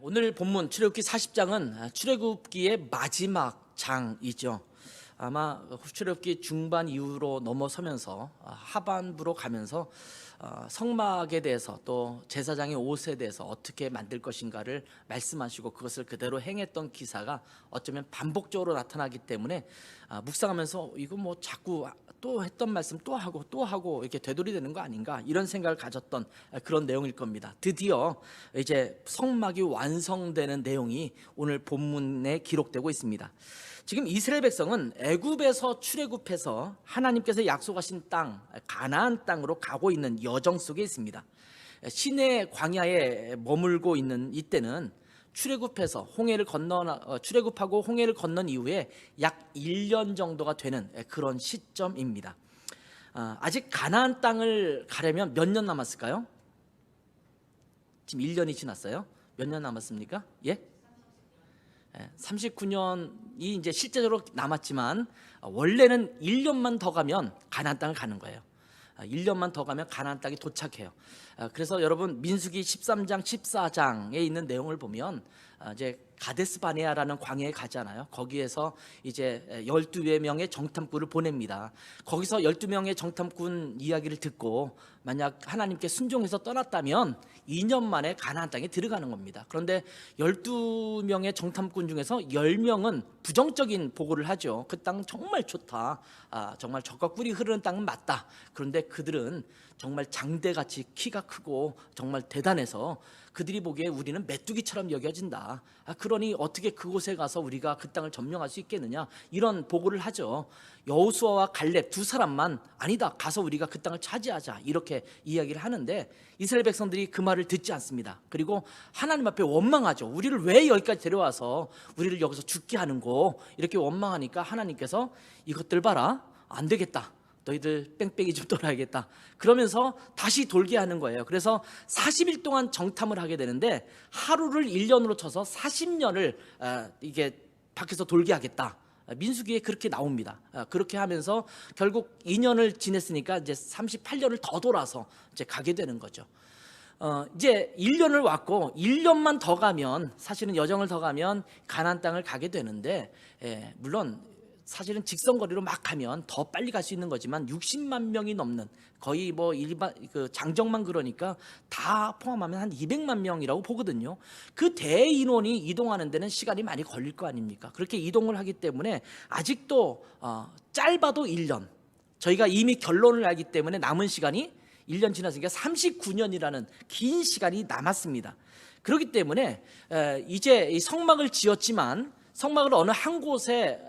오늘 본문 출애굽기 40장은 출애굽기의 마지막 장이죠. 아마 출애굽기 중반 이후로 넘어서면서 하반부로 가면서 성막에 대해서 또 제사장의 옷에 대해서 어떻게 만들 것인가를 말씀하시고 그것을 그대로 행했던 기사가 어쩌면 반복적으로 나타나기 때문에 묵상하면서 이거 뭐 자꾸 또 했던 말씀 또 하고 이렇게 되돌이되는 거 아닌가 이런 생각을 가졌던 그런 내용일 겁니다. 드디어 이제 성막이 완성되는 내용이 오늘 본문에 기록되고 있습니다. 지금 이스라엘 백성은 애굽에서 출애굽해서 하나님께서 약속하신 땅 가나안 땅으로 가고 있는 여정 속에 있습니다. 시내 광야에 머물고 있는 이때는 출애굽해서 출애굽하고 홍해를 건넌 이후에 약 1년 정도가 되는 그런 시점입니다. 아직 가나안 땅을 가려면 몇 년 남았을까요? 지금 1년이 지났어요. 몇 년 남았습니까? 예? 39년이 이제 실제적으로 남았지만 원래는 1년만 더 가면 가나안 땅을 가는 거예요. 1년만 더 가면 가나안 땅에 도착해요. 그래서 여러분 민수기 13장 14장에 있는 내용을 보면 이제 가데스 바네아라는 광야에 가잖아요. 거기에서 이제 12명의 정탐꾼을 보냅니다. 거기서 12명의 정탐꾼 이야기를 듣고 만약 하나님께 순종해서 떠났다면 2년 만에 가나안 땅에 들어가는 겁니다. 그런데 12명의 정탐꾼 중에서 10명은 부정적인 보고를 하죠. 그 땅 정말 좋다. 정말 젖과 꿀이 흐르는 땅은 맞다. 그런데 그들은 정말 장대같이 키가 크고 정말 대단해서 그들이 보기에 우리는 메뚜기처럼 여겨진다. 그러니 어떻게 그곳에 가서 우리가 그 땅을 점령할 수 있겠느냐 이런 보고를 하죠. 여호수아와 갈렙 두 사람만 아니다 가서 우리가 그 땅을 차지하자 이렇게 이야기를 하는데 이스라엘 백성들이 그 말을 듣지 않습니다. 그리고 하나님 앞에 원망하죠. 우리를 왜 여기까지 데려와서 우리를 여기서 죽게 하는고 이렇게 원망하니까 하나님께서 이것들 봐라 안 되겠다. 너희들 뺑뺑이 좀 돌아야겠다. 그러면서 다시 돌게 하는 거예요. 그래서 40일 동안 정탐을 하게 되는데 하루를 1년으로 쳐서 40년을 이게 밖에서 돌게 하겠다. 민수기에 그렇게 나옵니다. 그렇게 하면서 결국 2년을 지냈으니까 이제 38년을 더 돌아서 이제 가게 되는 거죠. 이제 1년을 왔고 1년만 더 가면 사실은 여정을 더 가면 가나안 땅을 가게 되는데 물론 사실은 직선거리로 막 가면 더 빨리 갈 수 있는 거지만 60만 명이 넘는 거의 뭐 일반 그 장정만 그러니까 다 포함하면 한 200만 명이라고 보거든요. 그 대인원이 이동하는 데는 시간이 많이 걸릴 거 아닙니까? 그렇게 이동을 하기 때문에 아직도 짧아도 1년. 저희가 이미 결론을 알기 때문에 남은 시간이 1년 지났으니까 39년이라는 긴 시간이 남았습니다. 그렇기 때문에 이제 이 성막을 지었지만 성막을 어느 한 곳에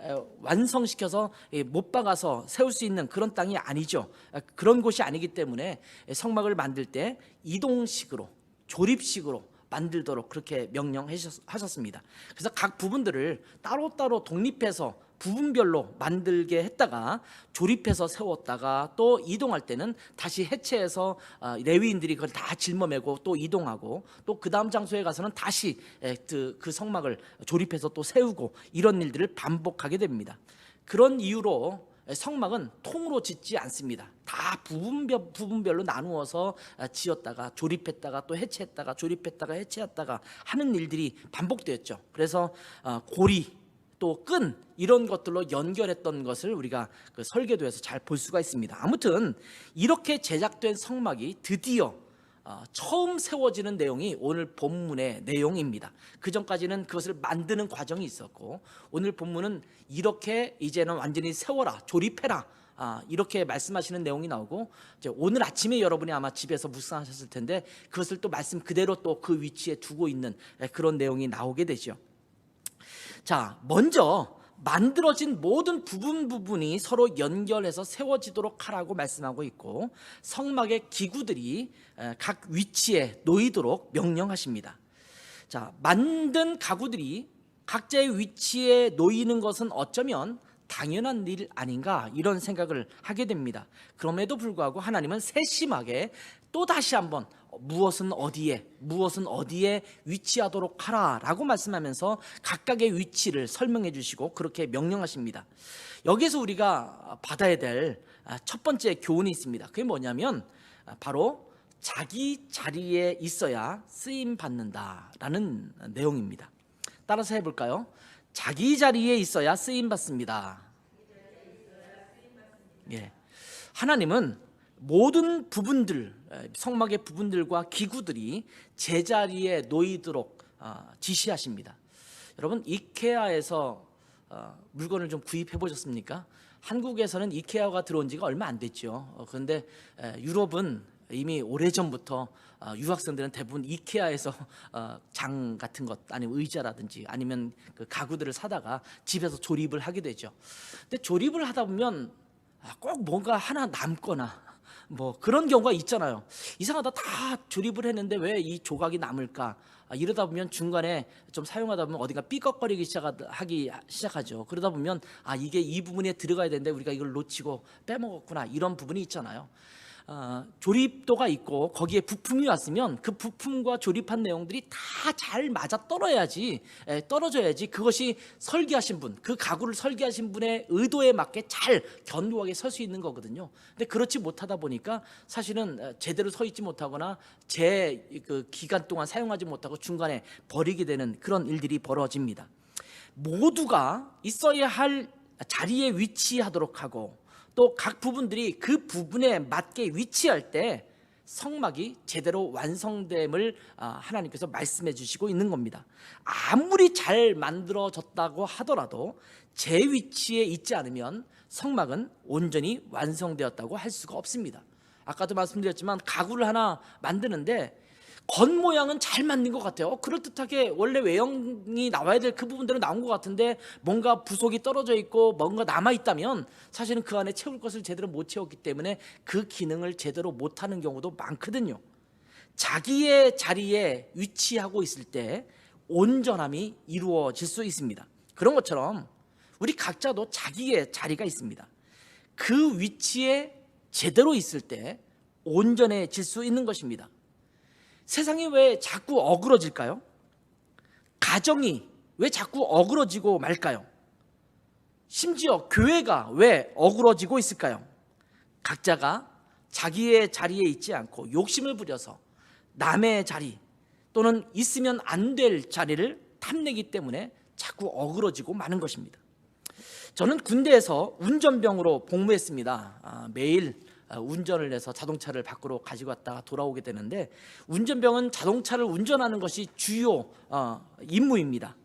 완성시켜서 못 박아서 세울 수 있는 그런 땅이 아니죠. 그런 곳이 아니기 때문에 성막을 만들 때 이동식으로 조립식으로 만들도록 그렇게 명령하셨습니다. 그래서 각 부분들을 따로따로 독립해서 부분별로 만들게 했다가 조립해서 세웠다가 또 이동할 때는 다시 해체해서 레위인들이 그걸 다 짊어매고 또 이동하고 또 그 다음 장소에 가서는 다시 그 성막을 조립해서 또 세우고 이런 일들을 반복하게 됩니다. 그런 이유로 성막은 통으로 짓지 않습니다. 다 부분별로 나누어서 지었다가 조립했다가 또 해체했다가 조립했다가 해체했다가 하는 일들이 반복되었죠. 그래서 고리 또 끈 이런 것들로 연결했던 것을 우리가 그 설계도에서 잘 볼 수가 있습니다. 아무튼 이렇게 제작된 성막이 드디어 처음 세워지는 내용이 오늘 본문의 내용입니다. 그 전까지는 그것을 만드는 과정이 있었고 오늘 본문은 이렇게 이제는 완전히 세워라 조립해라 이렇게 말씀하시는 내용이 나오고 이제 오늘 아침에 여러분이 아마 집에서 묵상하셨을 텐데 그것을 또 말씀 그대로 또 그 위치에 두고 있는 그런 내용이 나오게 되죠. 자, 먼저 만들어진 모든 부분이 서로 연결해서 세워지도록 하라고 말씀하고 있고 성막의 기구들이 각 위치에 놓이도록 명령하십니다. 자, 만든 가구들이 각자의 위치에 놓이는 것은 어쩌면 당연한 일 아닌가 이런 생각을 하게 됩니다. 그럼에도 불구하고 하나님은 세심하게 또 다시 한번 무엇은 어디에 위치하도록 하라라고 말씀하면서 각각의 위치를 설명해 주시고 그렇게 명령하십니다. 여기서 우리가 받아야 될 첫 번째 교훈이 있습니다. 그게 뭐냐면 바로 자기 자리에 있어야 쓰임 받는다라는 내용입니다. 따라서 해볼까요? 자기 자리에 있어야 쓰임 받습니다. 예. 하나님은 모든 부분들, 성막의 부분들과 기구들이 제자리에 놓이도록 지시하십니다. 여러분, 이케아에서 물건을 좀 구입해 보셨습니까? 한국에서는 이케아가 들어온 지가 얼마 안 됐죠. 그런데 유럽은 이미 오래전부터 유학생들은 대부분 이케아에서 장 같은 것 아니면 의자라든지 아니면 그 가구들을 사다가 집에서 조립을 하게 되죠. 근데 조립을 하다 보면 꼭 뭔가 하나 남거나 뭐 그런 경우가 있잖아요. 이상하다, 다 조립을 했는데 왜 이 조각이 남을까? 이러다 보면 중간에 좀 사용하다 보면 어딘가 삐걱거리기 시작하죠. 그러다 보면 이게 이 부분에 들어가야 되는데 우리가 이걸 놓치고 빼먹었구나, 이런 부분이 있잖아요. 조립도가 있고 거기에 부품이 왔으면 그 부품과 조립한 내용들이 다 잘 맞아 떨어져야지 그것이 설계하신 분, 그 가구를 설계하신 분의 의도에 맞게 잘 견고하게 설 수 있는 거거든요. 근데 그렇지 못하다 보니까 사실은 제대로 서 있지 못하거나 그 기간 동안 사용하지 못하고 중간에 버리게 되는 그런 일들이 벌어집니다. 모두가 있어야 할 자리에 위치하도록 하고 또 각 부분들이 그 부분에 맞게 위치할 때 성막이 제대로 완성됨을 하나님께서 말씀해 주시고 있는 겁니다. 아무리 잘 만들어졌다고 하더라도 제 위치에 있지 않으면 성막은 온전히 완성되었다고 할 수가 없습니다. 아까도 말씀드렸지만 가구를 하나 만드는데 겉모양은 잘 만든 것 같아요. 그럴듯하게 원래 외형이 나와야 될 그 부분들은 나온 것 같은데 뭔가 부속이 떨어져 있고 뭔가 남아있다면 사실은 그 안에 채울 것을 제대로 못 채웠기 때문에 그 기능을 제대로 못하는 경우도 많거든요. 자기의 자리에 위치하고 있을 때 온전함이 이루어질 수 있습니다. 그런 것처럼 우리 각자도 자기의 자리가 있습니다. 그 위치에 제대로 있을 때 온전해질 수 있는 것입니다. 세상이 왜 자꾸 어그러질까요? 가정이 왜 자꾸 어그러지고 말까요? 심지어 교회가 왜 어그러지고 있을까요? 각자가 자기의 자리에 있지 않고 욕심을 부려서 남의 자리 또는 있으면 안 될 자리를 탐내기 때문에 자꾸 어그러지고 마는 것입니다. 저는 군대에서 운전병으로 복무했습니다. 매일 운전을 해서 자동차를 밖으로 가지고 왔다가 돌아오게 되는데 운전병은 자동차를 운전하는 것이 주요 임무입니다.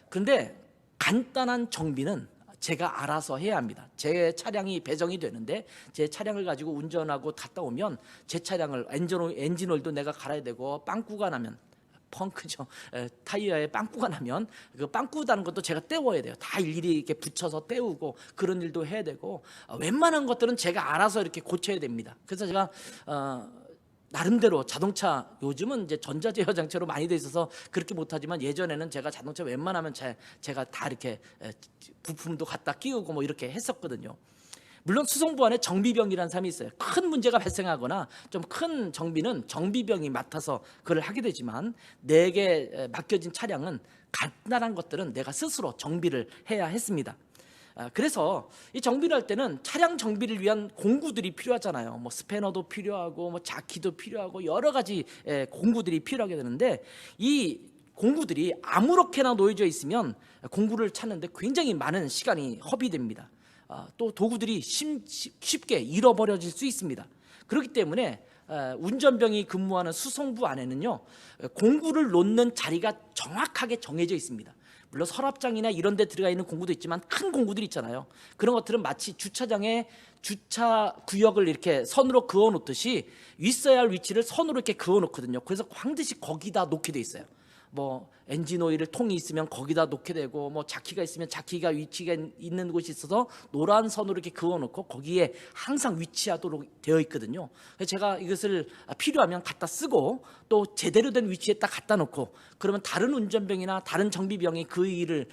그런데 간단한 정비는 제가 알아서 해야 합니다. 제 차량이 배정이 되는데 제 차량을 가지고 운전하고 갔다 오면 제 차량을 엔진오일도 내가 갈아야 되고 빵꾸가 나면 펑크죠. 타이어에 빵꾸가 나면 그 빵꾸 다는 것도 제가 떼워야 돼요. 다 일일이 이렇게 붙여서 떼우고 그런 일도 해야 되고 웬만한 것들은 제가 알아서 이렇게 고쳐야 됩니다. 그래서 제가 나름대로 자동차, 요즘은 이제 전자제어 장치로 많이 돼 있어서 그렇게 못하지만 예전에는 제가 자동차 웬만하면 제가 다 이렇게 부품도 갖다 끼우고 뭐 이렇게 했었거든요. 물론 수송부 안에 정비병이라는 사람이 있어요. 큰 문제가 발생하거나 좀 큰 정비는 정비병이 맡아서 그걸 하게 되지만 내게 맡겨진 차량은 간단한 것들은 내가 스스로 정비를 해야 했습니다. 그래서 이 정비를 할 때는 차량 정비를 위한 공구들이 필요하잖아요. 뭐 스패너도 필요하고 뭐 자키도 필요하고 여러 가지 공구들이 필요하게 되는데 이 공구들이 아무렇게나 놓여져 있으면 공구를 찾는데 굉장히 많은 시간이 허비됩니다. 또 도구들이 쉽게 잃어버려질 수 있습니다. 그렇기 때문에 운전병이 근무하는 수송부 안에는요 공구를 놓는 자리가 정확하게 정해져 있습니다. 물론 서랍장이나 이런 데 들어가 있는 공구도 있지만 큰 공구들 있잖아요. 그런 것들은 마치 주차장에 주차 구역을 이렇게 선으로 그어 놓듯이 있어야 할 위치를 선으로 이렇게 그어 놓거든요. 그래서 반드시 거기다 놓게 돼 있어요. 뭐 엔진 오일을 통이 있으면 거기다 놓게 되고 뭐 자키가 있으면 자키가 위치가 있는 곳이 있어서 노란 선으로 이렇게 그어 놓고 거기에 항상 위치하도록 되어 있거든요. 그래서 제가 이것을 필요하면 갖다 쓰고 또 제대로 된 위치에 딱 갖다 놓고 그러면 다른 운전병이나 다른 정비병이 그 일을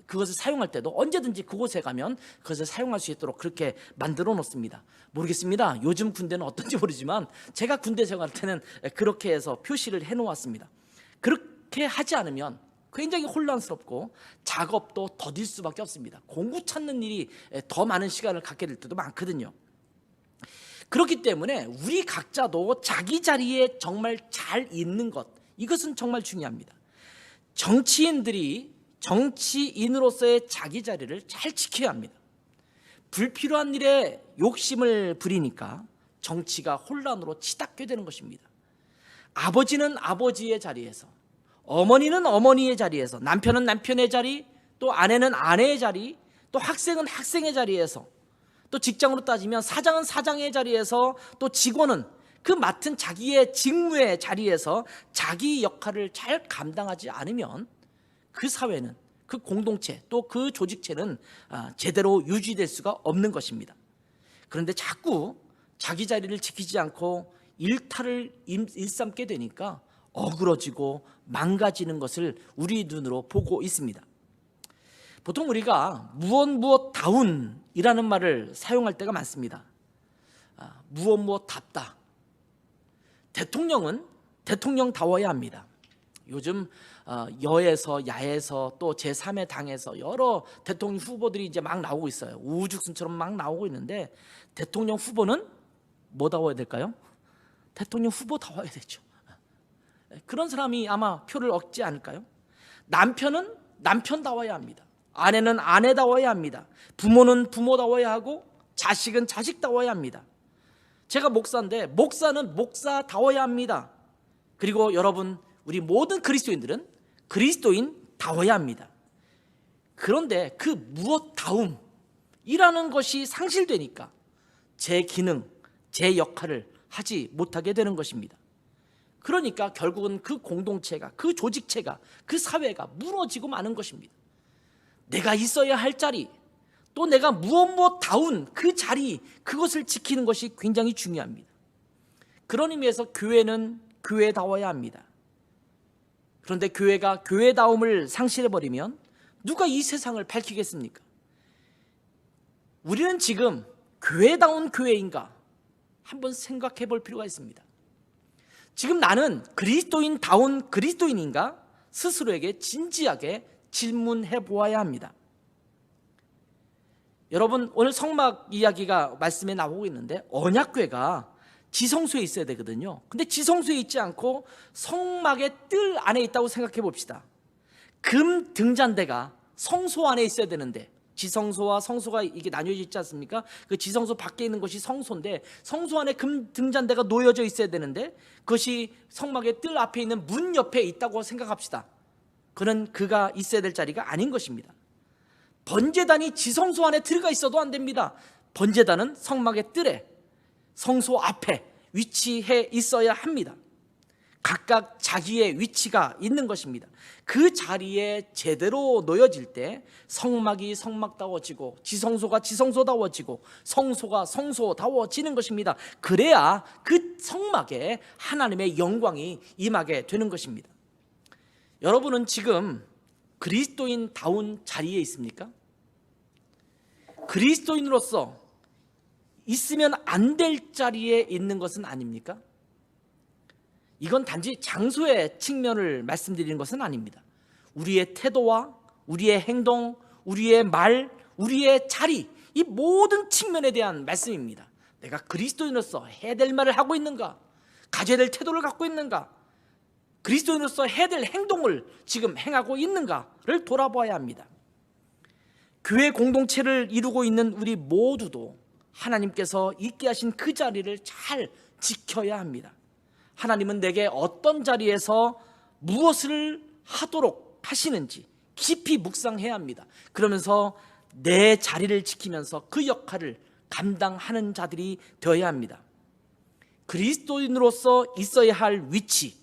그것을 사용할 때도 언제든지 그곳에 가면 그것을 사용할 수 있도록 그렇게 만들어 놓습니다. 모르겠습니다. 요즘 군대는 어떤지 모르지만 제가 군대 생활할 때는 그렇게 해서 표시를 해 놓았습니다. 그렇게 하지 않으면 굉장히 혼란스럽고 작업도 더딜 수밖에 없습니다. 공구 찾는 일이 더 많은 시간을 갖게 될 때도 많거든요. 그렇기 때문에 우리 각자도 자기 자리에 정말 잘 있는 것, 이것은 정말 중요합니다. 정치인들이 정치인으로서의 자기 자리를 잘 지켜야 합니다. 불필요한 일에 욕심을 부리니까 정치가 혼란으로 치닫게 되는 것입니다. 아버지는 아버지의 자리에서, 어머니는 어머니의 자리에서, 남편은 남편의 자리, 또 아내는 아내의 자리, 또 학생은 학생의 자리에서, 또 직장으로 따지면 사장은 사장의 자리에서, 또 직원은 그 맡은 자기의 직무의 자리에서 자기 역할을 잘 감당하지 않으면 그 사회는, 그 공동체, 또 그 조직체는 제대로 유지될 수가 없는 것입니다. 그런데 자꾸 자기 자리를 지키지 않고 일탈을 일삼게 되니까 어그러지고 망가지는 것을 우리 눈으로 보고 있습니다. 보통 우리가 무엇다운이라는 말을 사용할 때가 많습니다. 무엇답다. 대통령은 대통령다워야 합니다. 요즘 여에서 야에서 또 제3의 당에서 여러 대통령 후보들이 이제 막 나오고 있어요. 우후죽순처럼 막 나오고 있는데, 대통령 후보는 뭐다워야 될까요? 대통령 후보다워야 되죠. 그런 사람이 아마 표를 얻지 않을까요? 남편은 남편다워야 합니다. 아내는 아내다워야 합니다. 부모는 부모다워야 하고 자식은 자식다워야 합니다. 제가 목사인데 목사는 목사다워야 합니다. 그리고 여러분, 우리 모든 그리스도인들은 그리스도인다워야 합니다. 그런데 그 무엇다움이라는 것이 상실되니까 제 기능, 제 역할을 하지 못하게 되는 것입니다. 그러니까 결국은 그 공동체가, 그 조직체가, 그 사회가 무너지고 마는 것입니다. 내가 있어야 할 자리, 또 내가 무엇다운 그 자리, 그것을 지키는 것이 굉장히 중요합니다. 그런 의미에서 교회는 교회다워야 합니다. 그런데 교회가 교회다움을 상실해버리면 누가 이 세상을 밝히겠습니까? 우리는 지금 교회다운 교회인가 한번 생각해 볼 필요가 있습니다. 지금 나는 그리스도인다운 그리스도인인가 스스로에게 진지하게 질문해 보아야 합니다. 여러분, 오늘 성막 이야기가 말씀에 나오고 있는데 언약궤가 지성소에 있어야 되거든요. 근데 지성소에 있지 않고 성막의 뜰 안에 있다고 생각해 봅시다. 금 등잔대가 성소 안에 있어야 되는데, 지성소와 성소가 이게 나뉘어져 있지 않습니까? 그 지성소 밖에 있는 것이 성소인데, 성소 안에 금 등잔대가 놓여져 있어야 되는데 그것이 성막의 뜰 앞에 있는 문 옆에 있다고 생각합시다. 그가 있어야 될 자리가 아닌 것입니다. 번제단이 지성소 안에 들어가 있어도 안 됩니다. 번제단은 성막의 뜰에, 성소 앞에 위치해 있어야 합니다. 각각 자기의 위치가 있는 것입니다. 그 자리에 제대로 놓여질 때 성막이 성막다워지고, 지성소가 지성소다워지고, 성소가 성소다워지는 것입니다. 그래야 그 성막에 하나님의 영광이 임하게 되는 것입니다. 여러분은 지금 그리스도인다운 자리에 있습니까? 그리스도인으로서 있으면 안 될 자리에 있는 것은 아닙니까? 이건 단지 장소의 측면을 말씀드리는 것은 아닙니다. 우리의 태도와 우리의 행동, 우리의 말, 우리의 자리, 이 모든 측면에 대한 말씀입니다. 내가 그리스도인으로서 해야 될 말을 하고 있는가? 가져야 될 태도를 갖고 있는가? 그리스도인으로서 해야 될 행동을 지금 행하고 있는가를 돌아봐야 합니다. 교회 공동체를 이루고 있는 우리 모두도 하나님께서 있게 하신 그 자리를 잘 지켜야 합니다. 하나님은 내게 어떤 자리에서 무엇을 하도록 하시는지 깊이 묵상해야 합니다. 그러면서 내 자리를 지키면서 그 역할을 감당하는 자들이 되어야 합니다. 그리스도인으로서 있어야 할 위치,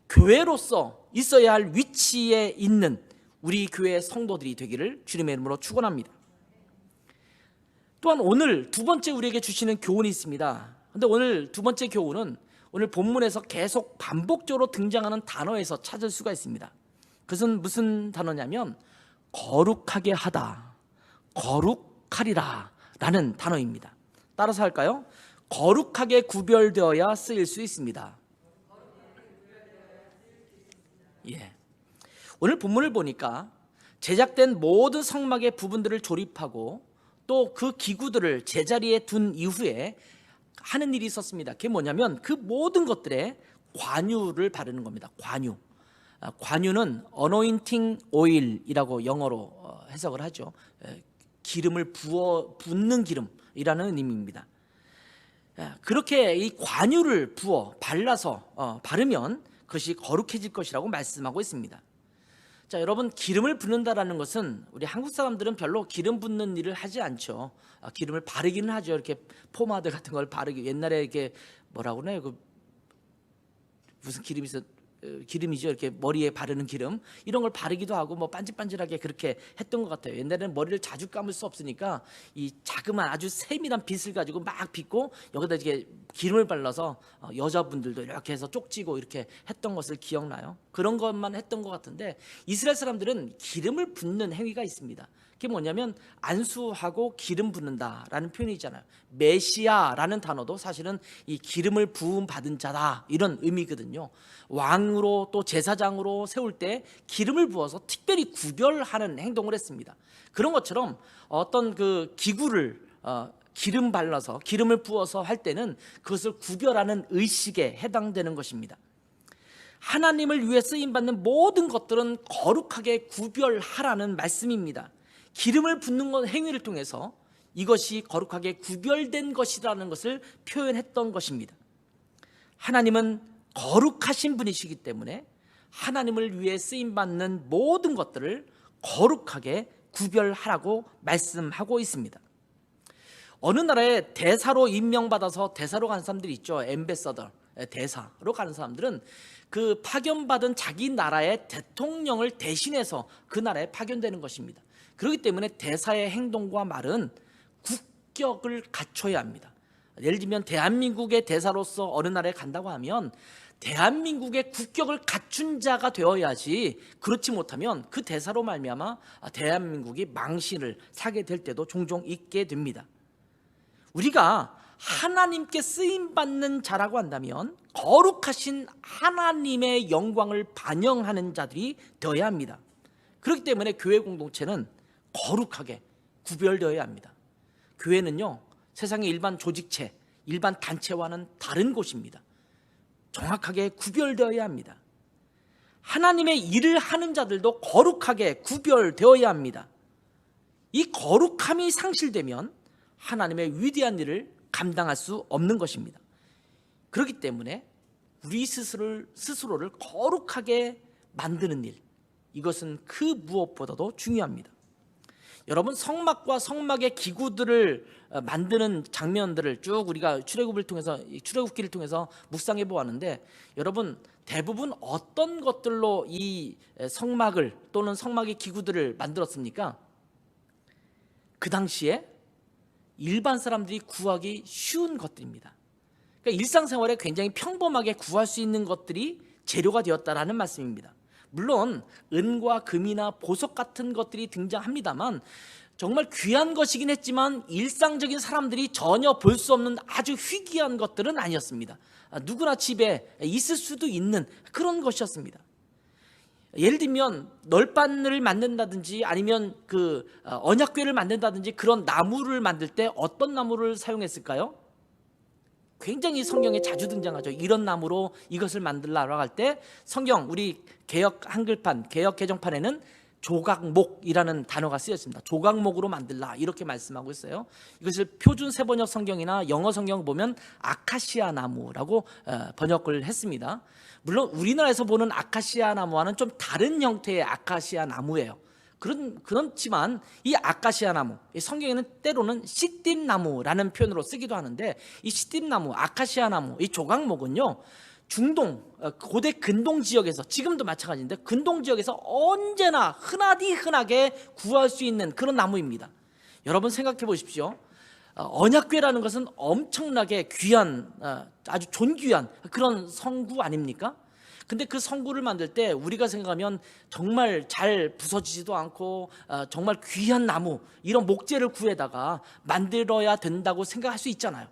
교회로서 있어야 할 위치에 있는 우리 교회 성도들이 되기를 주님의 이름으로 축원합니다. 또한 오늘 두 번째 우리에게 주시는 교훈이 있습니다. 그런데 오늘 두 번째 교훈은 오늘 본문에서 계속 반복적으로 등장하는 단어에서 찾을 수가 있습니다. 그것은 무슨 단어냐면 거룩하게 하다, 거룩하리라 라는 단어입니다. 따라서 할까요? 거룩하게 구별되어야 쓰일 수 있습니다. 예. 오늘 본문을 보니까 제작된 모든 성막의 부분들을 조립하고 또 그 기구들을 제자리에 둔 이후에 하는 일이 있었습니다. 그게 뭐냐면 그 모든 것들에 관유를 바르는 겁니다. 관유. 관유는 anointing oil이라고 영어로 해석을 하죠. 기름을 붓는 기름이라는 의미입니다. 그렇게 이 관유를 부어 발라서 바르면 그것이 거룩해질 것이라고 말씀하고 있습니다. 자, 여러분, 기름을 붓는다라는 것은 우리 한국 사람들은 별로 기름 붓는 일을 하지 않죠. 기름을 바르기는 하죠. 이렇게 포마드 같은 걸 바르기. 옛날에 이렇게 뭐라고 그러나요? 그 무슨 기름이 있어? 기름이죠. 이렇게 머리에 바르는 기름, 이런 걸 바르기도 하고 뭐 반질반질하게 그렇게 했던 것 같아요. 옛날에는 머리를 자주 감을 수 없으니까 이 자그마한 아주 세밀한 빗을 가지고 막 빗고 여기다 이렇게 기름을 발라서 여자분들도 이렇게 해서 쪽지고 이렇게 했던 것을 기억나요? 그런 것만 했던 것 같은데, 이스라엘 사람들은 기름을 붓는 행위가 있습니다. 그게 뭐냐면 안수하고 기름 붓는다라는 표현이 있잖아요. 메시아라는 단어도 사실은 이 기름을 부음 받은 자다, 이런 의미거든요. 왕으로 또 제사장으로 세울 때 기름을 부어서 특별히 구별하는 행동을 했습니다. 그런 것처럼 어떤 그 기구를 기름 발라서 기름을 부어서 할 때는 그것을 구별하는 의식에 해당되는 것입니다. 하나님을 위해 쓰임받는 모든 것들은 거룩하게 구별하라는 말씀입니다. 기름을 붓는 행위를 통해서 이것이 거룩하게 구별된 것이라는 것을 표현했던 것입니다. 하나님은 거룩하신 분이시기 때문에 하나님을 위해 쓰임받는 모든 것들을 거룩하게 구별하라고 말씀하고 있습니다. 어느 나라에 대사로 임명받아서 대사로 가는 사람들이 있죠. 엠베서더, 대사로 가는 사람들은 그 파견받은 자기 나라의 대통령을 대신해서 그 나라에 파견되는 것입니다. 그렇기 때문에 대사의 행동과 말은 국격을 갖춰야 합니다. 예를 들면 대한민국의 대사로서 어느 나라에 간다고 하면 대한민국의 국격을 갖춘 자가 되어야지, 그렇지 못하면 그 대사로 말미암아 대한민국이 망신을 사게 될 때도 종종 있게 됩니다. 우리가 하나님께 쓰임받는 자라고 한다면 거룩하신 하나님의 영광을 반영하는 자들이 되어야 합니다. 그렇기 때문에 교회 공동체는 거룩하게 구별되어야 합니다. 교회는요, 세상의 일반 조직체, 일반 단체와는 다른 곳입니다. 정확하게 구별되어야 합니다. 하나님의 일을 하는 자들도 거룩하게 구별되어야 합니다. 이 거룩함이 상실되면 하나님의 위대한 일을 감당할 수 없는 것입니다. 그렇기 때문에 우리 스스로를 거룩하게 만드는 일, 이것은 그 무엇보다도 중요합니다. 여러분, 성막과 성막의 기구들을 만드는 장면들을 쭉 우리가 출애굽기를 통해서 묵상해 보았는데, 여러분, 대부분 어떤 것들로 이 성막을 또는 성막의 기구들을 만들었습니까? 그 당시에 일반 사람들이 구하기 쉬운 것들입니다. 그러니까 일상생활에 굉장히 평범하게 구할 수 있는 것들이 재료가 되었다라는 말씀입니다. 물론 은과 금이나 보석 같은 것들이 등장합니다만 정말 귀한 것이긴 했지만 일상적인 사람들이 전혀 볼 수 없는 아주 희귀한 것들은 아니었습니다. 누구나 집에 있을 수도 있는 그런 것이었습니다. 예를 들면 널판을 만든다든지 아니면 그 언약궤를 만든다든지 그런 나무를 만들 때 어떤 나무를 사용했을까요? 굉장히 성경에 자주 등장하죠. 이런 나무로 이것을 만들라고 할 때 성경 우리 개역 한글판, 개역 개정판에는 조각목이라는 단어가 쓰였습니다. 조각목으로 만들라, 이렇게 말씀하고 있어요. 이것을 표준 세번역 성경이나 영어 성경 보면 아카시아 나무라고 번역을 했습니다. 물론 우리나라에서 보는 아카시아 나무와는 좀 다른 형태의 아카시아 나무예요. 그렇지만 이 아카시아 나무, 성경에는 때로는 시띠나무라는 표현으로 쓰기도 하는데, 이 시띠나무, 아카시아 나무, 이 조각목은요, 중동, 고대 근동 지역에서, 지금도 마찬가지인데 근동 지역에서 언제나 흔하게 구할 수 있는 그런 나무입니다. 여러분 생각해 보십시오. 언약궤라는 것은 엄청나게 귀한, 아주 존귀한 그런 성구 아닙니까? 근데 그 성구를 만들 때 우리가 생각하면 정말 잘 부서지지도 않고 정말 귀한 나무, 이런 목재를 구해다가 만들어야 된다고 생각할 수 있잖아요.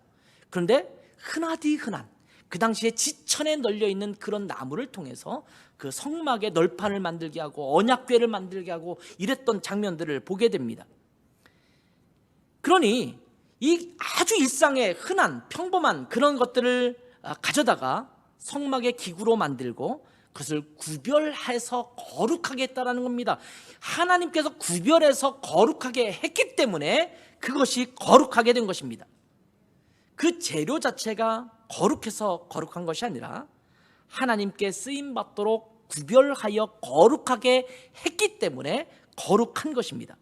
그런데 흔한 그 당시에 지천에 널려있는 그런 나무를 통해서 그 성막의 널판을 만들게 하고 언약궤를 만들게 하고 이랬던 장면들을 보게 됩니다. 그러니 이 아주 일상의 흔한 평범한 그런 것들을 가져다가 성막의 기구로 만들고 그것을 구별해서 거룩하게 했다라는 겁니다. 하나님께서 구별해서 거룩하게 했기 때문에 그것이 거룩하게 된 것입니다. 그 재료 자체가 거룩해서 거룩한 것이 아니라 하나님께 쓰임받도록 구별하여 거룩하게 했기 때문에 거룩한 것입니다.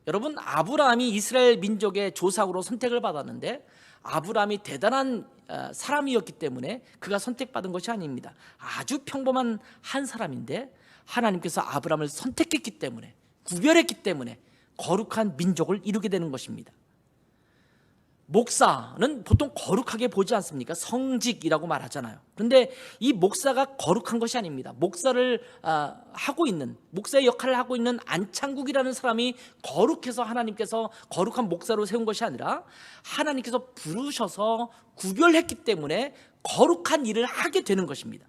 여러분, 아브라함이 이스라엘 민족의 조상으로 선택을 받았는데 아브라함이 대단한 사람이었기 때문에 그가 선택받은 것이 아닙니다. 아주 평범한 한 사람인데 하나님께서 아브라함을 선택했기 때문에, 구별했기 때문에 거룩한 민족을 이루게 되는 것입니다. 목사는 보통 거룩하게 보지 않습니까? 성직이라고 말하잖아요. 그런데 이 목사가 거룩한 것이 아닙니다. 목사를 하고 있는, 목사의 역할을 하고 있는 안창국이라는 사람이 거룩해서 하나님께서 거룩한 목사로 세운 것이 아니라 하나님께서 부르셔서 구별했기 때문에 거룩한 일을 하게 되는 것입니다.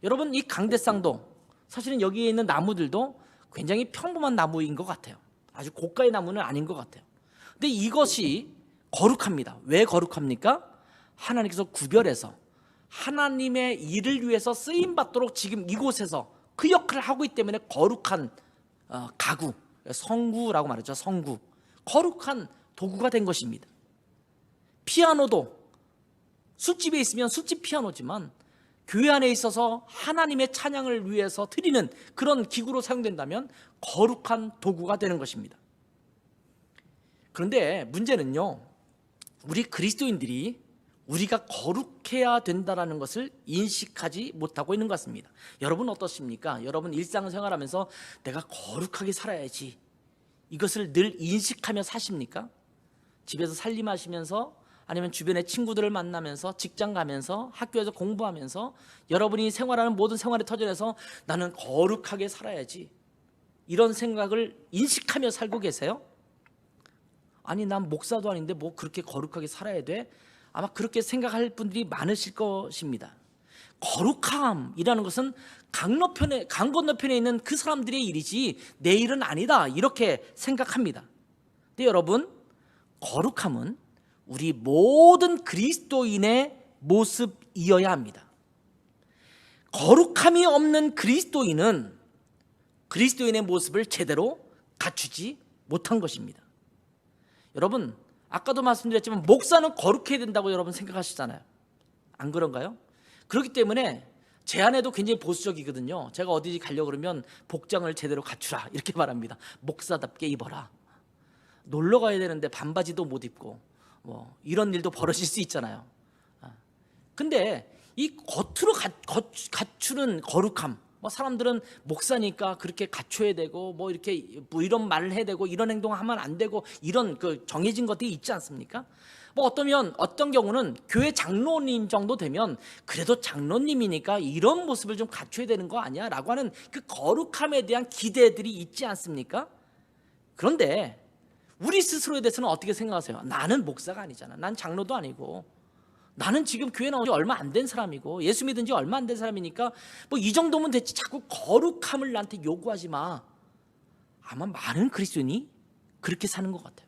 여러분, 이 강대상도 사실은 여기에 있는 나무들도 굉장히 평범한 나무인 것 같아요. 아주 고가의 나무는 아닌 것 같아요. 근데 이것이 거룩합니다. 왜 거룩합니까? 하나님께서 구별해서 하나님의 일을 위해서 쓰임받도록 지금 이곳에서 그 역할을 하고 있기 때문에 거룩한 가구, 성구라고 말하죠. 성구, 거룩한 도구가 된 것입니다. 피아노도 술집에 있으면 술집 피아노지만 교회 안에 있어서 하나님의 찬양을 위해서 드리는 그런 기구로 사용된다면 거룩한 도구가 되는 것입니다. 그런데 문제는요, 우리 그리스도인들이 우리가 거룩해야 된다는 것을 인식하지 못하고 있는 것 같습니다. 여러분 어떻습니까? 여러분 일상생활하면서 내가 거룩하게 살아야지, 이것을 늘 인식하며 사십니까? 집에서 살림하시면서, 아니면 주변의 친구들을 만나면서, 직장 가면서, 학교에서 공부하면서 여러분이 생활하는 모든 생활의 터전에서 나는 거룩하게 살아야지, 이런 생각을 인식하며 살고 계세요? 아니, 난 목사도 아닌데 뭐 그렇게 거룩하게 살아야 돼? 아마 그렇게 생각할 분들이 많으실 것입니다. 거룩함이라는 것은 강 건너편에 있는 그 사람들의 일이지 내 일은 아니다, 이렇게 생각합니다. 근데 여러분, 거룩함은 우리 모든 그리스도인의 모습이어야 합니다. 거룩함이 없는 그리스도인은 그리스도인의 모습을 제대로 갖추지 못한 것입니다. 여러분, 아까도 말씀드렸지만 목사는 거룩해야 된다고 여러분 생각하시잖아요. 안 그런가요? 그렇기 때문에 제 아내도 굉장히 보수적이거든요. 제가 어디 가려고 그러면 복장을 제대로 갖추라, 이렇게 말합니다. 목사답게 입어라. 놀러 가야 되는데 반바지도 못 입고 뭐 이런 일도 벌어질 수 있잖아요. 근데 이 겉으로 갖추는 거룩함, 뭐 사람들은 목사니까 그렇게 갖춰야 되고 뭐 이렇게 뭐 이런 말을 해야 되고 이런 행동하면 안 되고 이런 그 정해진 것들이 있지 않습니까? 뭐 어떤 경우는 교회 장로님 정도 되면 그래도 장로님이니까 이런 모습을 좀 갖춰야 되는 거 아니야? 라고 하는 그 거룩함에 대한 기대들이 있지 않습니까? 그런데 우리 스스로에 대해서는 어떻게 생각하세요? 나는 목사가 아니잖아. 난 장로도 아니고, 나는 지금 교회 나온 지 얼마 안 된 사람이고, 예수 믿은 지 얼마 안 된 사람이니까 뭐 이 정도면 됐지, 자꾸 거룩함을 나한테 요구하지 마. 아마 많은 그리스도인이 그렇게 사는 것 같아요.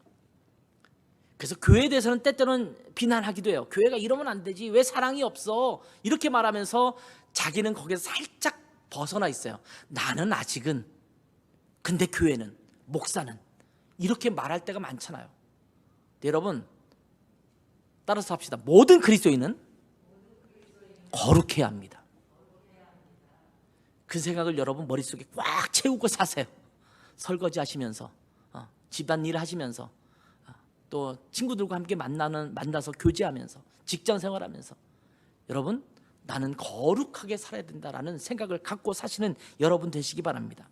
그래서 교회에 대해서는 때때로는 비난하기도 해요. 교회가 이러면 안 되지, 왜 사랑이 없어, 이렇게 말하면서 자기는 거기서 살짝 벗어나 있어요. 나는 아직은, 근데 교회는, 목사는, 이렇게 말할 때가 많잖아요. 여러분, 따라서 합시다. 모든 그리스도인은 거룩해야 합니다. 그 생각을 여러분 머릿속에 꽉 채우고 사세요. 설거지 하시면서, 집안일 하시면서, 또 친구들과 함께 만나서 교제하면서, 직장 생활하면서, 여러분, 나는 거룩하게 살아야 된다라는 생각을 갖고 사시는 여러분 되시기 바랍니다.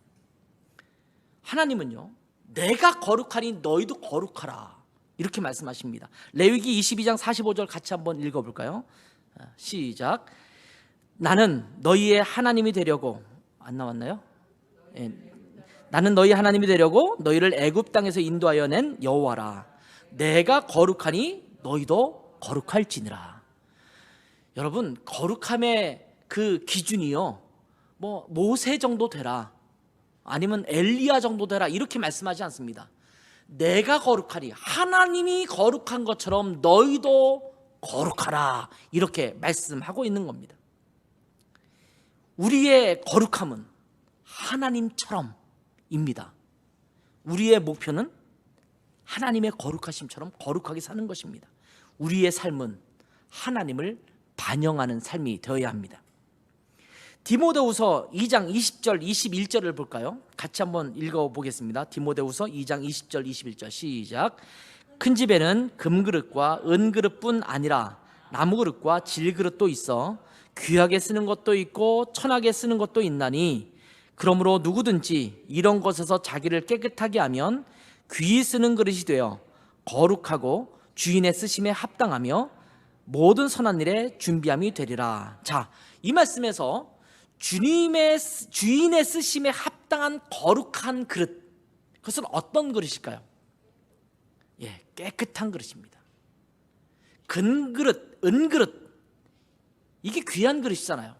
하나님은요, 내가 거룩하니 너희도 거룩하라, 이렇게 말씀하십니다. 레위기 22장 45절 같이 한번 읽어볼까요? 시작. 나는 너희의 하나님이 되려고, 안 나왔나요? 나는 너희 하나님이 되려고 너희를 애굽 땅에서 인도하여 낸 여호와라. 내가 거룩하니 너희도 거룩할지니라. 여러분, 거룩함의 그 기준이요, 뭐 모세 정도 되라, 아니면 엘리야 정도 되라, 이렇게 말씀하지 않습니다. 내가 거룩하리, 하나님이 거룩한 것처럼 너희도 거룩하라, 이렇게 말씀하고 있는 겁니다. 우리의 거룩함은 하나님처럼입니다. 우리의 목표는 하나님의 거룩하심처럼 거룩하게 사는 것입니다. 우리의 삶은 하나님을 반영하는 삶이 되어야 합니다. 디모데후서 2장 20절 21절을 볼까요? 같이 한번 읽어보겠습니다. 디모데후서 2장 20절 21절 시작. 큰 집에는 금그릇과 은그릇뿐 아니라 나무그릇과 질그릇도 있어 귀하게 쓰는 것도 있고 천하게 쓰는 것도 있나니, 그러므로 누구든지 이런 것에서 자기를 깨끗하게 하면 귀히 쓰는 그릇이 되어 거룩하고 주인의 쓰심에 합당하며 모든 선한 일에 준비함이 되리라. 자, 이 말씀에서 주인의 쓰심에 합당한 거룩한 그릇, 그것은 어떤 그릇일까요? 예, 깨끗한 그릇입니다. 금그릇, 은그릇, 이게 귀한 그릇이잖아요.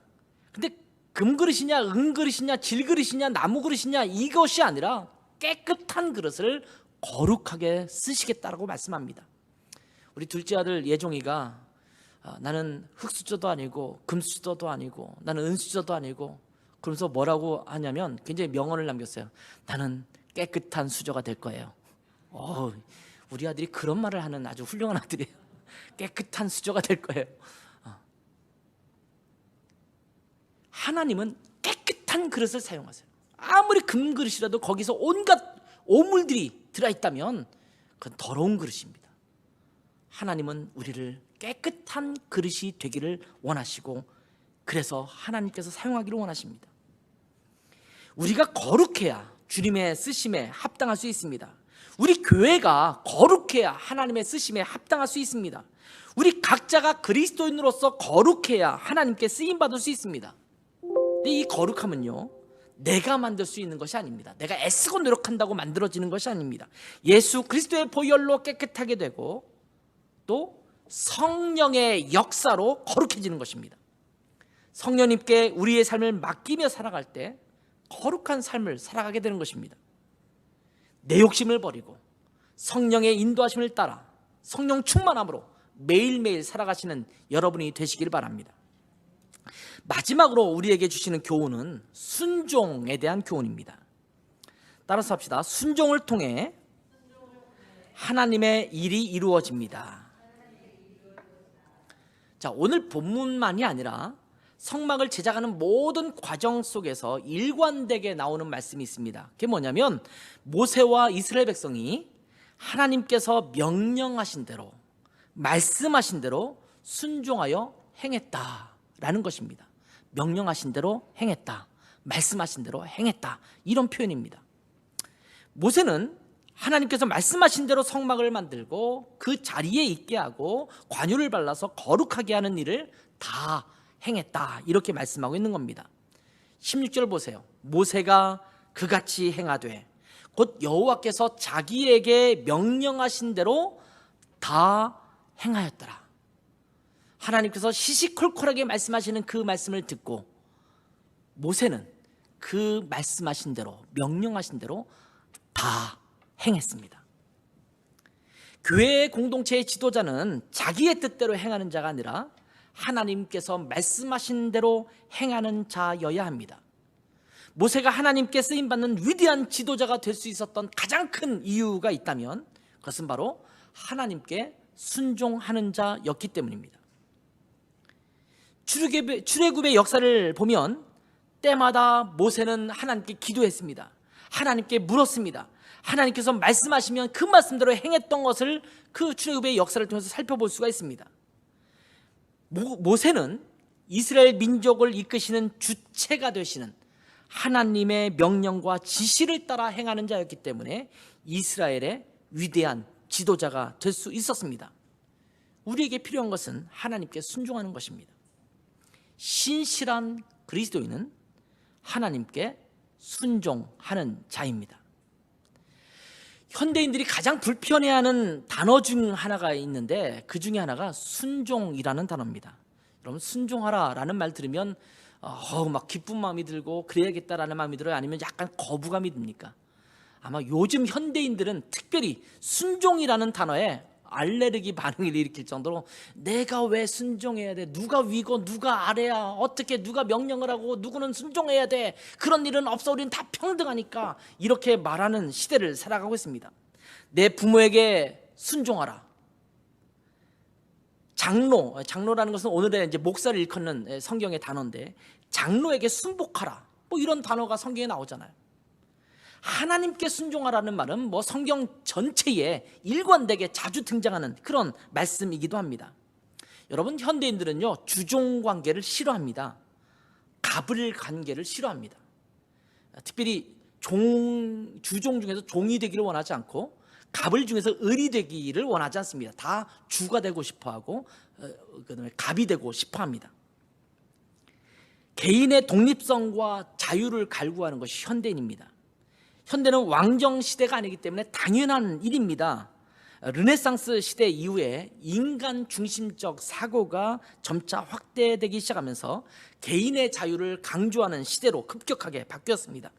근데 금그릇이냐 은그릇이냐 질그릇이냐 나무그릇이냐, 이것이 아니라 깨끗한 그릇을 거룩하게 쓰시겠다라고 말씀합니다. 우리 둘째 아들 예종이가 나는 흙수저도 아니고 금수저도 아니고 나는 은수저도 아니고, 그러면서 뭐라고 하냐면 굉장히 명언을 남겼어요. 나는 깨끗한 수저가 될 거예요. 우리 아들이 그런 말을 하는 아주 훌륭한 아들이에요. 깨끗한 수저가 될 거예요. 하나님은 깨끗한 그릇을 사용하세요. 아무리 금그릇이라도 거기서 온갖 오물들이 들어있다면 그건 더러운 그릇입니다. 하나님은 우리를 깨끗한 그릇이 되기를 원하시고, 그래서 하나님께서 사용하기를 원하십니다. 우리가 거룩해야 주님의 쓰심에 합당할 수 있습니다. 우리 교회가 거룩해야 하나님의 쓰심에 합당할 수 있습니다. 우리 각자가 그리스도인으로서 거룩해야 하나님께 쓰임받을 수 있습니다. 근데 이 거룩함은요, 내가 만들 수 있는 것이 아닙니다. 내가 애쓰고 노력한다고 만들어지는 것이 아닙니다. 예수 그리스도의 보혈로 깨끗하게 되고 또 성령의 역사로 거룩해지는 것입니다. 성령님께 우리의 삶을 맡기며 살아갈 때 거룩한 삶을 살아가게 되는 것입니다. 내 욕심을 버리고 성령의 인도하심을 따라 성령 충만함으로 매일매일 살아가시는 여러분이 되시길 바랍니다. 마지막으로 우리에게 주시는 교훈은 순종에 대한 교훈입니다. 따라서 합시다. 순종을 통해 하나님의 일이 이루어집니다. 자, 오늘 본문만이 아니라 성막을 제작하는 모든 과정 속에서 일관되게 나오는 말씀이 있습니다. 그게 뭐냐면 모세와 이스라엘 백성이 하나님께서 명령하신 대로, 말씀하신 대로 순종하여 행했다라는 것입니다. 명령하신 대로 행했다, 말씀하신 대로 행했다, 이런 표현입니다. 모세는 하나님께서 말씀하신 대로 성막을 만들고 그 자리에 있게 하고 관유를 발라서 거룩하게 하는 일을 다 행했다, 이렇게 말씀하고 있는 겁니다. 16절 보세요. 모세가 그같이 행하되 곧 여호와께서 자기에게 명령하신 대로 다 행하였더라. 하나님께서 시시콜콜하게 말씀하시는 그 말씀을 듣고 모세는 그 말씀하신 대로, 명령하신 대로 다 행했습니다. 교회의 공동체의 지도자는 자기의 뜻대로 행하는 자가 아니라 하나님께서 말씀하신 대로 행하는 자여야 합니다. 모세가 하나님께 쓰임받는 위대한 지도자가 될 수 있었던 가장 큰 이유가 있다면 그것은 바로 하나님께 순종하는 자였기 때문입니다. 출애굽의 역사를 보면 때마다 모세는 하나님께 기도했습니다. 하나님께 물었습니다. 하나님께서 말씀하시면 그 말씀대로 행했던 것을 그 출애굽의 역사를 통해서 살펴볼 수가 있습니다. 모세는 이스라엘 민족을 이끄시는 주체가 되시는 하나님의 명령과 지시를 따라 행하는 자였기 때문에 이스라엘의 위대한 지도자가 될 수 있었습니다. 우리에게 필요한 것은 하나님께 순종하는 것입니다. 신실한 그리스도인은 하나님께 순종하는 자입니다. 현대인들이 가장 불편해하는 단어 중 하나가 있는데 그 중에 하나가 순종이라는 단어입니다. 여러분, 순종하라 라는 말 들으면 막 기쁜 마음이 들고 그래야겠다라는 마음이 들어요? 아니면 약간 거부감이 듭니까? 아마 요즘 현대인들은 특별히 순종이라는 단어에 알레르기 반응을 일으킬 정도로 내가 왜 순종해야 돼? 누가 위고 누가 아래야? 어떻게 누가 명령을 하고 누구는 순종해야 돼? 그런 일은 없어. 우리는 다 평등하니까. 이렇게 말하는 시대를 살아가고 있습니다. 내 부모에게 순종하라. 장로라는 것은 오늘의 이제 목사를 일컫는 성경의 단어인데, 장로에게 순복하라. 뭐 이런 단어가 성경에 나오잖아요. 하나님께 순종하라는 말은 뭐 성경 전체에 일관되게 자주 등장하는 그런 말씀이기도 합니다. 여러분, 현대인들은요, 주종 관계를 싫어합니다. 갑을 관계를 싫어합니다. 특별히 주종 중에서 종이 되기를 원하지 않고 갑을 중에서 을이 되기를 원하지 않습니다. 다 주가 되고 싶어하고 그다음에 갑이 되고 싶어합니다. 개인의 독립성과 자유를 갈구하는 것이 현대인입니다. 현대는 왕정 시대가 아니기 때문에 당연한 일입니다. 르네상스 시대 이후에 인간 중심적 사고가 점차 확대되기 시작하면서 개인의 자유를 강조하는 시대로 급격하게 바뀌었습니다.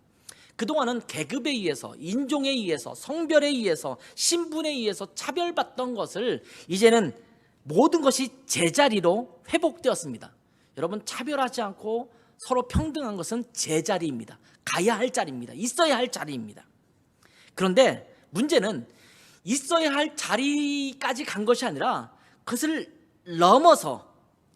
그동안은 계급에 의해서, 인종에 의해서, 성별에 의해서, 신분에 의해서 차별받던 것을 이제는 모든 것이 제자리로 회복되었습니다. 여러분, 차별하지 않고 서로 평등한 것은 제자리입니다. 가야 할 자리입니다. 있어야 할 자리입니다. 그런데 문제는 있어야 할 자리까지 간 것이 아니라 그것을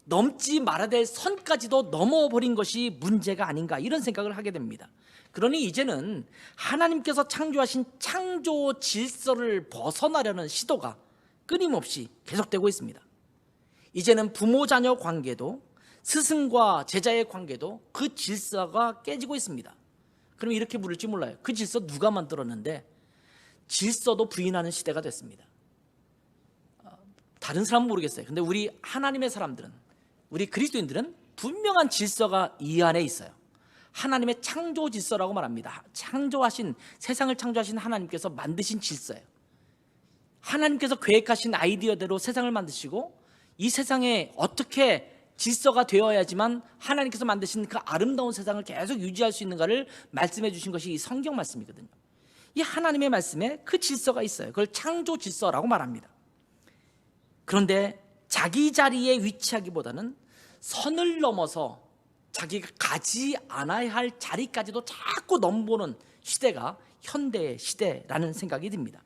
넘지 말아야 될 선까지도 넘어버린 것이 문제가 아닌가, 이런 생각을 하게 됩니다. 그러니 이제는 하나님께서 창조하신 창조 질서를 벗어나려는 시도가 끊임없이 계속되고 있습니다. 이제는 부모 자녀 관계도, 스승과 제자의 관계도 그 질서가 깨지고 있습니다. 그럼 이렇게 물을지 몰라요. 그 질서 누가 만들었는데? 질서도 부인하는 시대가 됐습니다. 다른 사람은 모르겠어요. 근데 우리 하나님의 사람들은, 우리 그리스도인들은 분명한 질서가 이 안에 있어요. 하나님의 창조 질서라고 말합니다. 세상을 창조하신 하나님께서 만드신 질서예요. 하나님께서 계획하신 아이디어대로 세상을 만드시고, 이 세상에 어떻게 질서가 되어야지만 하나님께서 만드신 그 아름다운 세상을 계속 유지할 수 있는가를 말씀해 주신 것이 이 성경 말씀이거든요. 이 하나님의 말씀에 그 질서가 있어요. 그걸 창조 질서라고 말합니다. 그런데 자기 자리에 위치하기보다는 선을 넘어서 자기가 가지 않아야 할 자리까지도 자꾸 넘보는 시대가 현대의 시대라는 생각이 듭니다.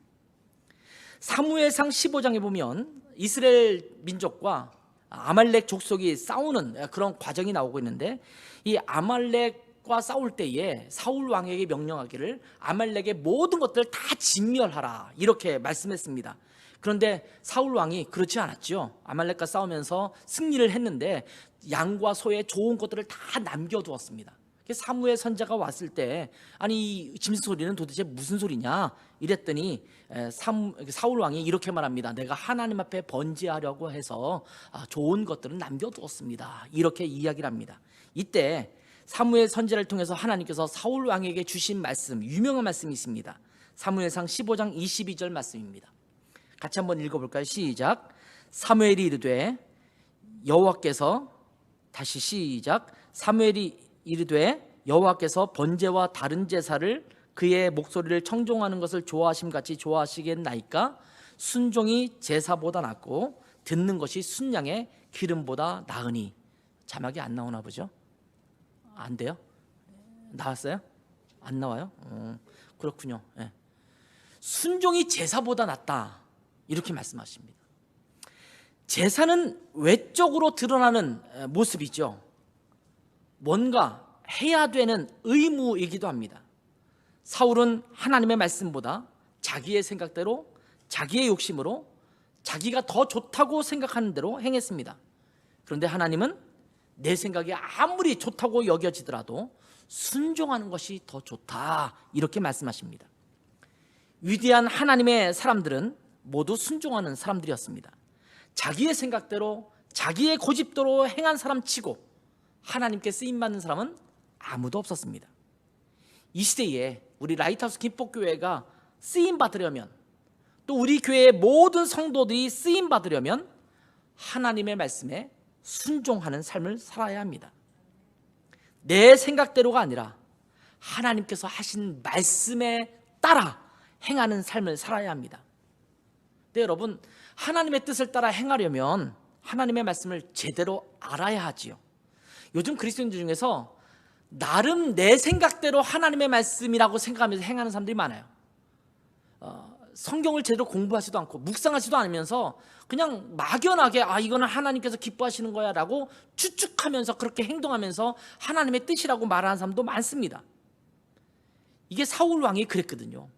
사무엘상 15장에 보면 이스라엘 민족과 아말렉 족속이 싸우는 그런 과정이 나오고 있는데, 이 아말렉과 싸울 때에 사울 왕에게 명령하기를 아말렉의 모든 것들을 다 진멸하라, 이렇게 말씀했습니다. 그런데 사울 왕이 그렇지 않았죠. 아말렉과 싸우면서 승리를 했는데 양과 소의 좋은 것들을 다 남겨두었습니다. 사무엘 선자가 왔을 때, 아니 이 짐승 소리는 도대체 무슨 소리냐 이랬더니 사울 왕이 이렇게 말합니다. 내가 하나님 앞에 번제하려고 해서 좋은 것들은 남겨두었습니다, 이렇게 이야기를 합니다. 이때 사무엘 선지자를 통해서 하나님께서 사울 왕에게 주신 말씀, 유명한 말씀이 있습니다. 사무엘상 15장 22절 말씀입니다. 같이 한번 읽어볼까요? 시작. 사무엘이 이르되 여호와께서, 다시 시작. 사무엘이 이르되 여호와께서 번제와 다른 제사를 그의 목소리를 청종하는 것을 좋아하심 같이 좋아하시겠나이까? 순종이 제사보다 낫고 듣는 것이 순양의 기름보다 나으니. 자막이 안 나오나 보죠? 안 돼요? 나왔어요? 안 나와요? 그렇군요. 네. 순종이 제사보다 낫다, 이렇게 말씀하십니다. 제사는 외적으로 드러나는 모습이죠. 뭔가 해야 되는 의무이기도 합니다. 사울은 하나님의 말씀보다 자기의 생각대로, 자기의 욕심으로, 자기가 더 좋다고 생각하는 대로 행했습니다. 그런데 하나님은 내 생각이 아무리 좋다고 여겨지더라도 순종하는 것이 더 좋다, 이렇게 말씀하십니다. 위대한 하나님의 사람들은 모두 순종하는 사람들이었습니다. 자기의 생각대로, 자기의 고집대로 행한 사람 치고 하나님께 쓰임받는 사람은 아무도 없었습니다. 이 시대에 우리 라이트하우스 김포교회가 쓰임받으려면, 또 우리 교회의 모든 성도들이 쓰임받으려면 하나님의 말씀에 순종하는 삶을 살아야 합니다. 내 생각대로가 아니라 하나님께서 하신 말씀에 따라 행하는 삶을 살아야 합니다. 근데 여러분, 하나님의 뜻을 따라 행하려면 하나님의 말씀을 제대로 알아야 하지요. 요즘 그리스도인들 중에서 나름 내 생각대로 하나님의 말씀이라고 생각하면서 행하는 사람들이 많아요. 성경을 제대로 공부하지도 않고 묵상하지도 않으면서 그냥 막연하게 이거는 하나님께서 기뻐하시는 거야 라고 추측하면서 그렇게 행동하면서 하나님의 뜻이라고 말하는 사람도 많습니다. 이게 사울 왕이 그랬거든요.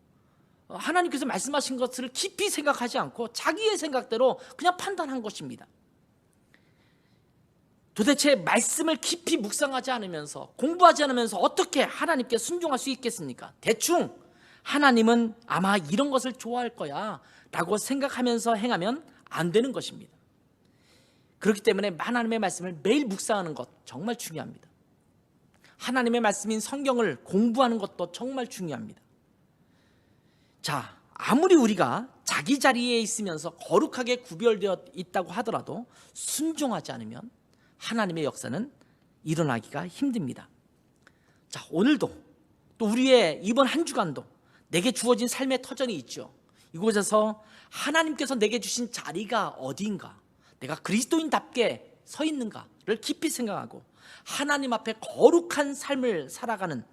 하나님께서 말씀하신 것을 깊이 생각하지 않고 자기의 생각대로 그냥 판단한 것입니다. 도대체 말씀을 깊이 묵상하지 않으면서 공부하지 않으면서 어떻게 하나님께 순종할 수 있겠습니까? 대충 하나님은 아마 이런 것을 좋아할 거야 라고 생각하면서 행하면 안 되는 것입니다. 그렇기 때문에 하나님의 말씀을 매일 묵상하는 것 정말 중요합니다. 하나님의 말씀인 성경을 공부하는 것도 정말 중요합니다. 자, 아무리 우리가 자기 자리에 있으면서 거룩하게 구별되어 있다고 하더라도 순종하지 않으면 하나님의 역사는 일어나기가 힘듭니다. 자, 오늘도 또 우리의 이번 한 주간도 내게 주어진 삶의 터전이 있죠. 이곳에서 하나님께서 내게 주신 자리가 어디인가, 내가 그리스도인답게 서 있는가를 깊이 생각하고 하나님 앞에 거룩한 삶을 살아가는,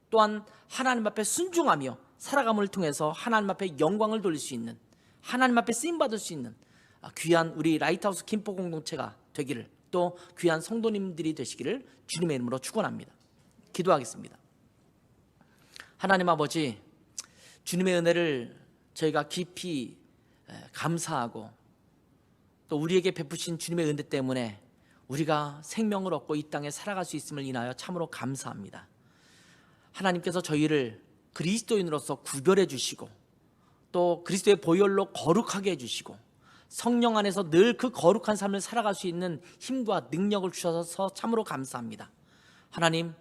또한 하나님 앞에 순종하며 살아감을 통해서 하나님 앞에 영광을 돌릴 수 있는, 하나님 앞에 쓰임받을 수 있는 귀한 우리 라이트하우스 김포 공동체가 되기를, 또 귀한 성도님들이 되시기를 주님의 이름으로 축원합니다. 기도하겠습니다. 하나님 아버지, 주님의 은혜를 저희가 깊이 감사하고 또 우리에게 베푸신 주님의 은혜 때문에 우리가 생명을 얻고 이 땅에 살아갈 수 있음을 인하여 참으로 감사합니다. 하나님께서 저희를 그리스도인으로서 구별해 주시고 또 그리스도의 보혈로 거룩하게 해주시고 성령 안에서 늘 그 거룩한 삶을 살아갈 수 있는 힘과 능력을 주셔서 참으로 감사합니다. 하나님,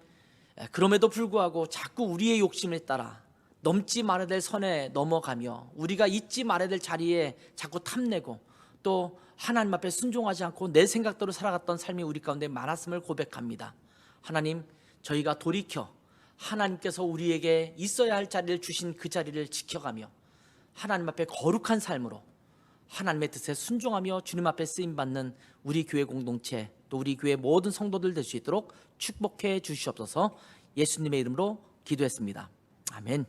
그럼에도 불구하고 자꾸 우리의 욕심에 따라 넘지 말아야 될 선에 넘어가며 우리가 잊지 말아야 될 자리에 자꾸 탐내고 또 하나님 앞에 순종하지 않고 내 생각대로 살아갔던 삶이 우리 가운데 많았음을 고백합니다. 하나님, 저희가 돌이켜 하나님께서 우리에게 있어야 할 자리를 주신 그 자리를 지켜가며 하나님 앞에 거룩한 삶으로 하나님의 뜻에 순종하며 주님 앞에 쓰임받는 우리 교회 공동체, 또 우리 교회 모든 성도들 될 수 있도록 축복해 주시옵소서. 예수님의 이름으로 기도했습니다. 아멘.